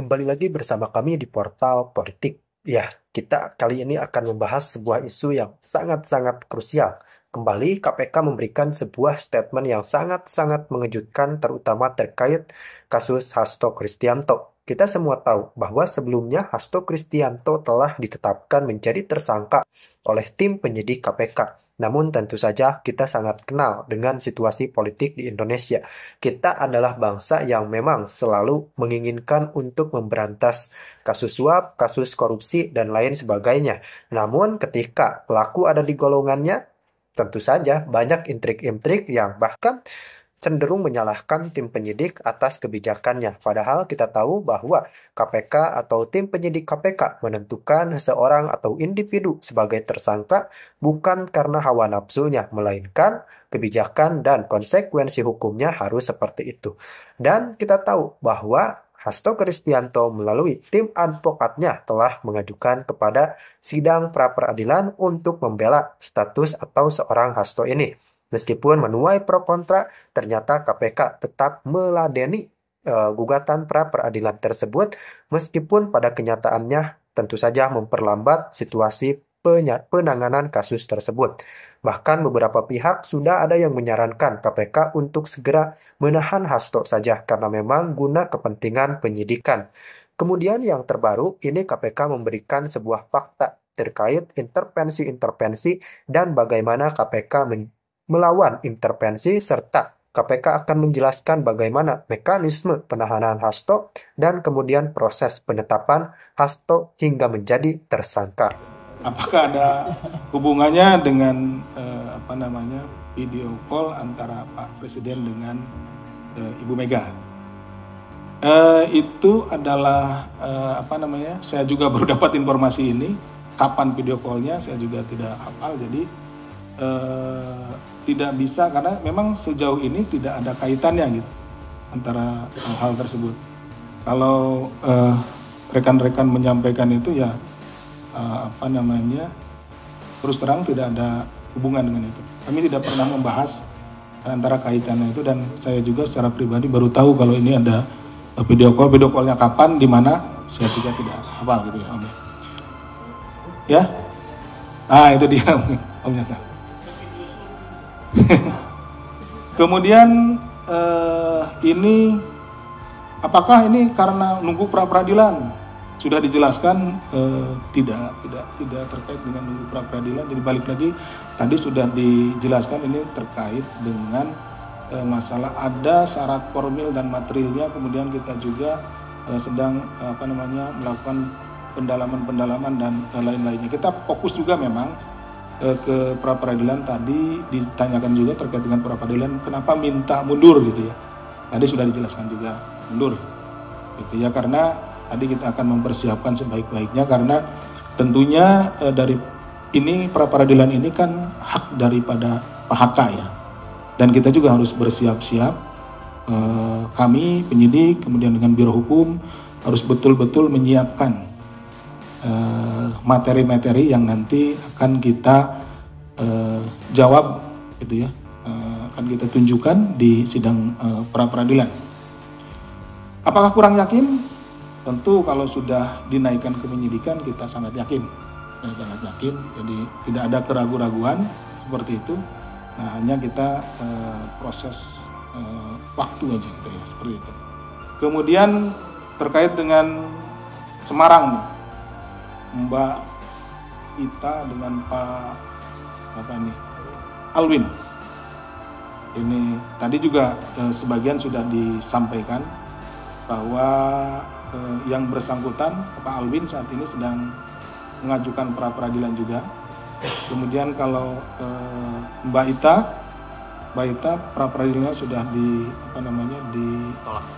Kembali lagi bersama kami di Portal Politik. Ya, kita kali ini akan membahas sebuah isu yang sangat-sangat krusial. Kembali KPK memberikan sebuah statement yang sangat-sangat mengejutkan terutama terkait kasus Hasto Kristianto. Kita semua tahu bahwa sebelumnya Hasto Kristianto telah ditetapkan menjadi tersangka oleh tim penyidik KPK. Namun tentu saja kita sangat kenal dengan situasi politik di Indonesia. Kita adalah bangsa yang memang selalu menginginkan untuk memberantas kasus suap, kasus korupsi, dan lain sebagainya. Namun ketika pelaku ada di golongannya, tentu saja banyak intrik-intrik yang bahkan cenderung menyalahkan tim penyidik atas kebijakannya. Padahal kita tahu bahwa KPK atau tim penyidik KPK menentukan seseorang atau individu sebagai tersangka bukan karena hawa nafsunya, melainkan kebijakan dan konsekuensi hukumnya harus seperti itu. Dan kita tahu bahwa Hasto Kristianto melalui tim advokatnya telah mengajukan kepada sidang pra-peradilan untuk membela status atau seorang Hasto ini. Meskipun menuai pro kontra, ternyata KPK tetap meladeni gugatan pra-peradilan tersebut, meskipun pada kenyataannya tentu saja memperlambat situasi penanganan kasus tersebut. Bahkan beberapa pihak sudah ada yang menyarankan KPK untuk segera menahan Hasto saja karena memang guna kepentingan penyidikan. Kemudian yang terbaru, ini KPK memberikan sebuah fakta terkait intervensi-intervensi dan bagaimana KPK melawan intervensi serta KPK akan menjelaskan bagaimana mekanisme penahanan Hasto dan kemudian proses penetapan Hasto hingga menjadi tersangka. Apakah ada hubungannya dengan video call antara Pak Presiden dengan Ibu Mega? Itu adalah saya juga baru dapat informasi ini. Kapan video callnya saya juga tidak hafal, jadi tidak bisa karena memang sejauh ini tidak ada kaitannya gitu antara hal tersebut. Kalau rekan-rekan menyampaikan itu ya terus terang tidak ada hubungan dengan itu. Kami tidak pernah membahas antara kaitannya itu, dan saya juga secara pribadi baru tahu kalau ini ada video callnya kapan, di mana, saya juga tidak hafal gitu ya Om. Ya, itu dia Om Nyata. Kemudian ini apakah ini karena nunggu pra peradilan? Sudah dijelaskan tidak terkait dengan nunggu pra peradilan. Jadi balik lagi tadi sudah dijelaskan ini terkait dengan masalah ada syarat formil dan materialnya. Kemudian kita juga sedang melakukan pendalaman dan lain-lainnya. Kita fokus juga memang ke pra peradilan. Tadi ditanyakan juga terkait dengan pra peradilan kenapa minta mundur gitu ya. Tadi sudah dijelaskan juga mundur gitu ya, karena tadi kita akan mempersiapkan sebaik-baiknya, karena tentunya dari ini pra peradilan ini kan hak daripada Pak HK ya, dan kita juga harus bersiap-siap. Kami penyidik kemudian dengan Biro Hukum harus betul-betul menyiapkan materi-materi yang nanti akan kita jawab gitu ya, akan kita tunjukkan di sidang pra peradilan. Apakah kurang yakin? Tentu kalau sudah dinaikkan ke penyidikan kita sangat yakin, sangat yakin. Jadi tidak ada keraguan-raguan seperti itu. Nah, hanya kita proses waktu aja gitu ya, seperti itu. Kemudian terkait dengan Semarang nih, Mbak Ita dengan Pak Alwin. Ini tadi juga sebagian sudah disampaikan bahwa yang bersangkutan Pak Alwin saat ini sedang mengajukan pra peradilan juga. Kemudian kalau Mbak Ita pra peradilannya sudah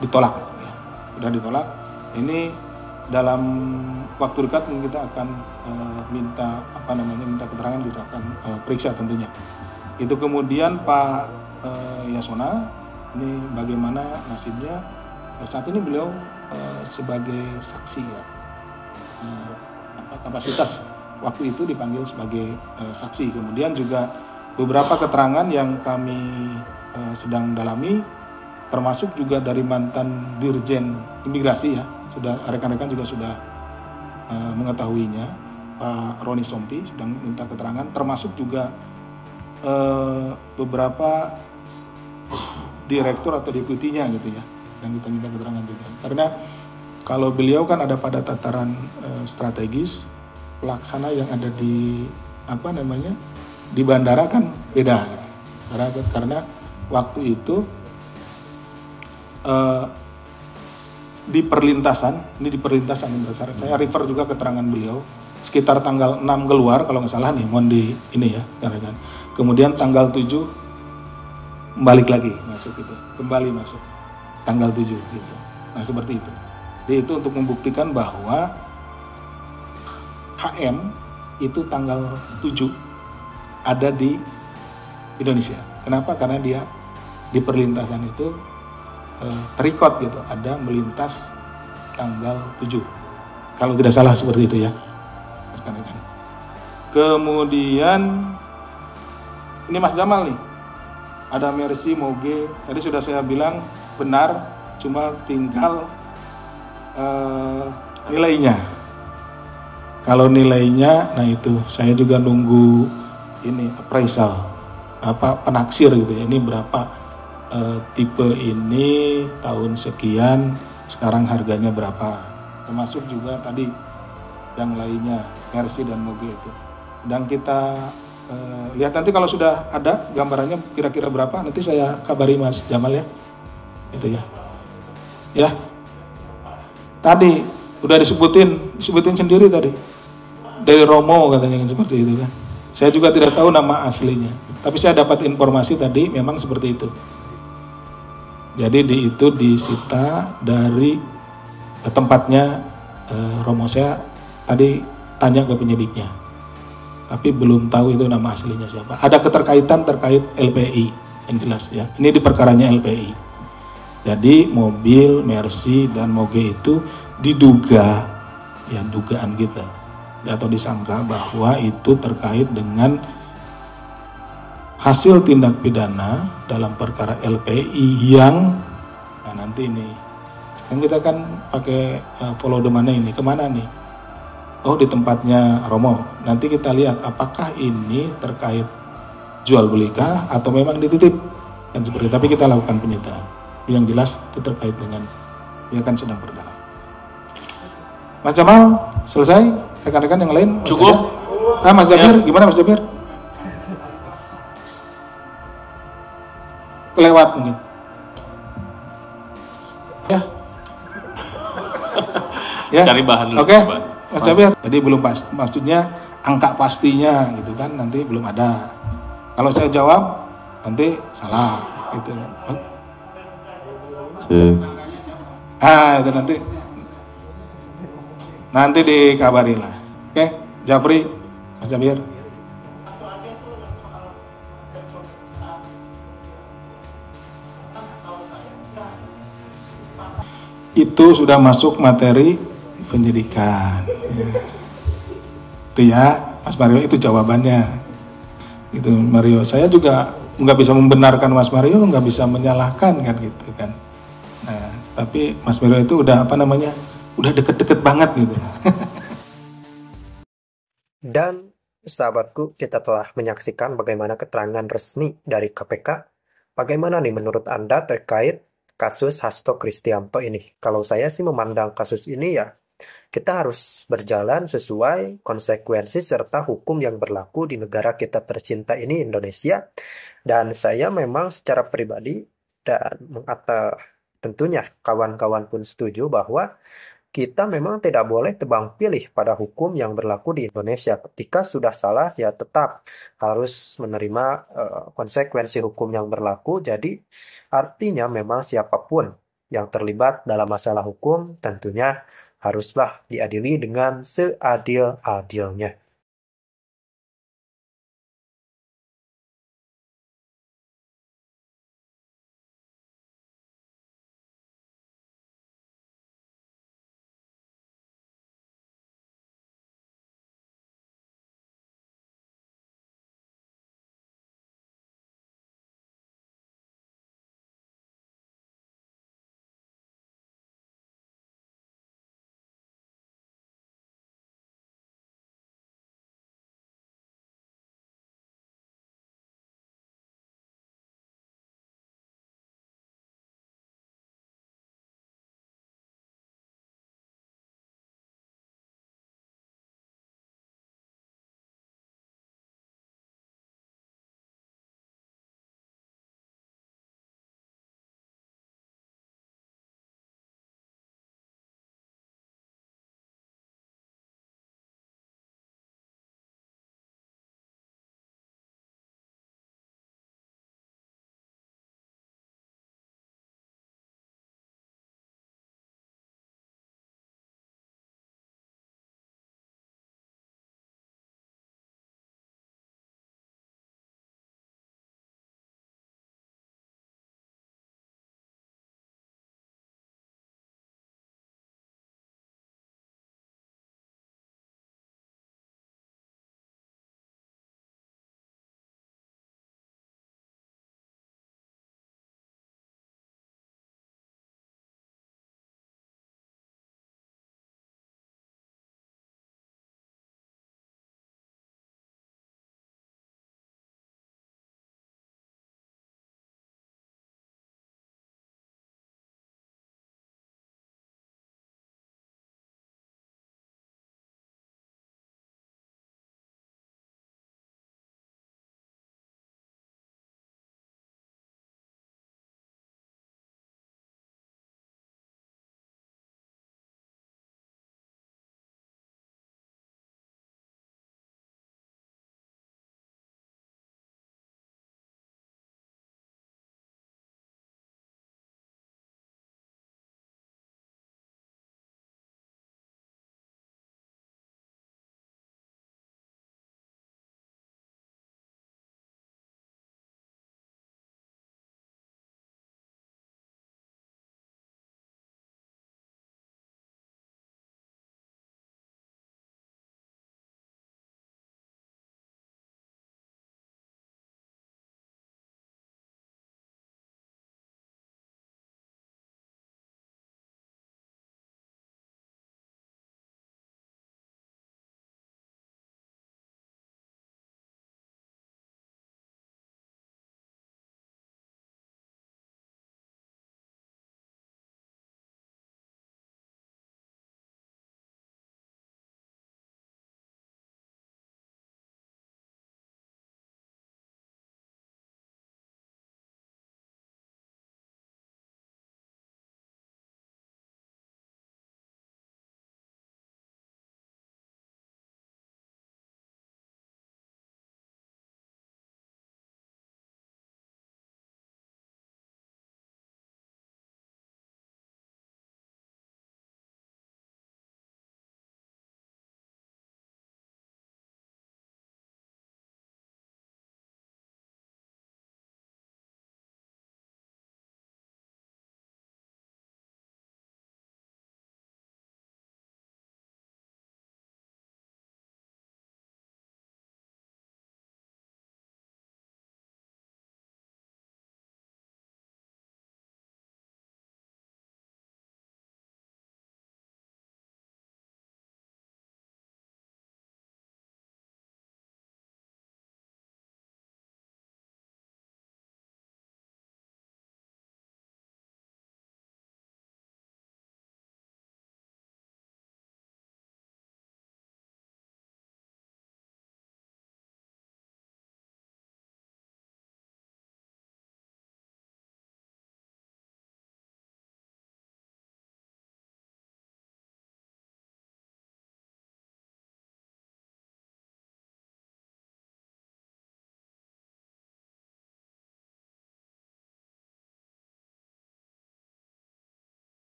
ditolak ya. Sudah ditolak. Ini dalam waktu dekat kita akan minta keterangan, kita akan periksa tentunya. Itu kemudian Pak Yasona, ini bagaimana nasibnya? Saat ini beliau sebagai saksi ya, kapasitas waktu itu dipanggil sebagai saksi. Kemudian juga beberapa keterangan yang kami sedang dalami, termasuk juga dari mantan Dirjen Imigrasi ya, rekan-rekan juga sudah mengetahuinya. Pak Roni Sompi sedang minta keterangan, termasuk juga beberapa direktur atau deputinya gitu ya, yang kita minta keterangan juga. Karena kalau beliau kan ada pada tataran strategis, pelaksana yang ada di di bandara kan beda. Gitu. Karena waktu itu di perlintasan saya refer juga keterangan beliau, sekitar tanggal 6 keluar kalau nggak salah nih, mohon di ini ya, kan. Kemudian tanggal 7 balik lagi kembali masuk tanggal 7 gitu. Nah seperti itu. Jadi itu untuk membuktikan bahwa HM itu tanggal 7 ada di Indonesia. Kenapa? Karena dia di perlintasan itu terikot gitu, ada melintas tanggal 7. Kalau tidak salah seperti itu ya. Rekan-rekan. Kemudian ini Mas Jamal nih. Ada Mercy, Moge. Tadi sudah saya bilang benar, cuma tinggal nilainya. Kalau nilainya, nah itu saya juga nunggu ini appraisal, penaksir gitu ya. Ini berapa tipe ini tahun sekian, sekarang harganya berapa. Termasuk juga tadi yang lainnya, Mercy dan Moge itu. Dan kita lihat nanti kalau sudah ada gambarannya kira-kira berapa, nanti saya kabari Mas Jamal ya. Itu ya. Ya. Tadi udah disebutin sendiri tadi. Dari Romo katanya kan seperti itu kan. Saya juga tidak tahu nama aslinya. Tapi saya dapat informasi tadi memang seperti itu. Jadi itu disita dari tempatnya Romo. Saya tadi tanya ke penyidiknya. Tapi belum tahu itu nama aslinya siapa. Ada keterkaitan terkait LPI yang jelas ya. Ini di perkaranya LPI. Jadi mobil Mercy dan Moge itu diduga, ya dugaan kita atau disangka bahwa itu terkait dengan hasil tindak pidana dalam perkara LPI yang, nah nanti ini kan kita kan pakai follow the money ini, kemana nih? Oh di tempatnya Romo. Nanti kita lihat apakah ini terkait jual belikah atau memang dititip kan seperti itu. Tapi kita lakukan penyitaan. Yang jelas itu terkait dengan dia kan sedang berdalam. Mas Jamal selesai, rekan-rekan yang lain cukup. Mas Jabir, gimana Mas Jabir? Kelewat mungkin. Ya. Ya. Cari bahan dulu. Oke. Mas Jabir, tadi belum pas, maksudnya angka pastinya gitu kan, nanti belum ada. Kalau saya jawab nanti salah gitu kan. Itu nanti dikabari lah. Oke, Japri, Mas Jabir. Itu sudah masuk materi penyidikan. Itu ya, Mas Mario, itu jawabannya. Gitu Mario. Saya juga nggak bisa membenarkan Mas Mario, nggak bisa menyalahkan kan gitu kan. Nah, tapi Mas Mario itu udah udah deket-deket banget gitu. Dan sahabatku, kita telah menyaksikan bagaimana keterangan resmi dari KPK. Bagaimana nih menurut Anda terkait kasus Hasto Kristianto ini? Kalau saya sih memandang kasus ini ya, kita harus berjalan sesuai konsekuensi serta hukum yang berlaku di negara kita tercinta ini, Indonesia. Dan saya memang secara pribadi dan tentunya kawan-kawan pun setuju bahwa kita memang tidak boleh tebang pilih pada hukum yang berlaku di Indonesia. Ketika sudah salah, ya tetap harus menerima konsekuensi hukum yang berlaku. Jadi artinya memang siapapun yang terlibat dalam masalah hukum tentunya haruslah diadili dengan seadil-adilnya.